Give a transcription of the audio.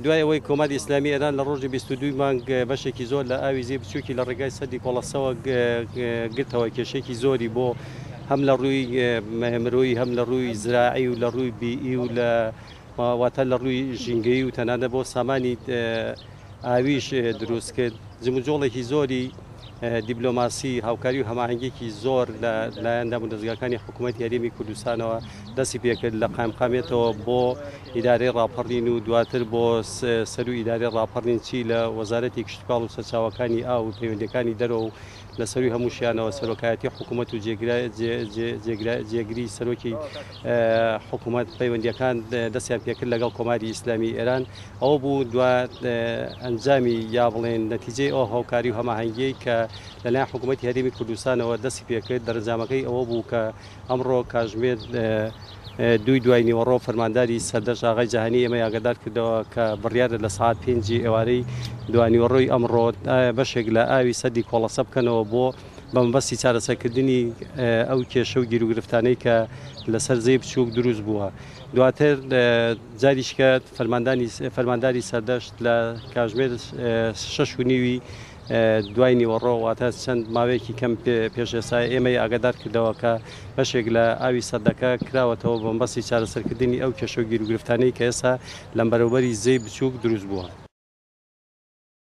دوای ئەوەی کۆمەڵی ئیسلامی ئێران لە ڕۆژی 22 مانگ بەشێکی زۆر لە ئاوی زێ بچووکی لە ڕێگای سەدی کۆڵەسەوە گرتەوە کێشێکی زۆری بۆ هەم لە ڕووی مرۆیی هەم لە ڕووی زراعی و لە ڕووی بیئی و لە واتە لە ڕووی ژینگەی و تەنانە بۆ سامانی ئاویش دروست کرد جموجۆڵێکی زۆری دیبلۆماسی هاوکاری و هەماهنگێکی زۆر لایەندا دەستگاکانی حکوومەت یاریمی کوردستانەوە دەستی پێکرد لە قایمقامێتەوە بۆ ئیدارەی ڕاپەڕین و دواتر بۆ سەر و ئیدارەی ڕاپەڕین چی لە وەزارەتی کشتوکاڵ و سەرچاوەکانی ئاو و پەیوەندیەکانی دەرەوە و لە سەروی هەمووشیانەوە سەرۆکایەتی حکوومەت و جێگری سەرۆکی حکوومەت پەیوەندیەکان دەستیان پێکرد لەگەڵ کۆماری ئیسلامی ئێران ئەوە بوو دوات ئەنجامی یا بڵێن نەتیجەی ئەو هاوکاری و هەماهەنگیەی کە لەلایەن حکوومەتی هەرێمی کوردستانەوە دەستی پێکرد دەرەنجامەکەی ئەوە بوو کە ئەمڕۆ کاتژمێر دوای نیوەڕۆ فەرمانداری سەردەشت ئاغای جەهانی ئێمە ئاگادار کردەوە کە بڕیارە لە ساعات 5 ئێوارەی دوانیوەڕۆی ئەمڕۆ بەشێک لە ئاوی سەدی کۆڵەسە بکەنەوە بۆ بەمبەستی چارەسەرکردنی ئەو کێشە و گیر و گرفتانەی کە لەسەر زەی بچووک دروست بووە. دواتر جاریشکە فەرمانداری سەردەشت لە کاتژمێر 6:30 دوای نیوەڕۆ واتە چەند ماوەیەکی کەم پێش ئێستا ئێمە ئاگادار کردەوە کە بەشێک لە ئاوی سەدەکە کراوەتەوە بەمبەستی چارەسەرکردنی ئەو کێشە و گیر و گرفتانەی کە ئێستا لەم بەروبەری زەی بچووک دروست بووە.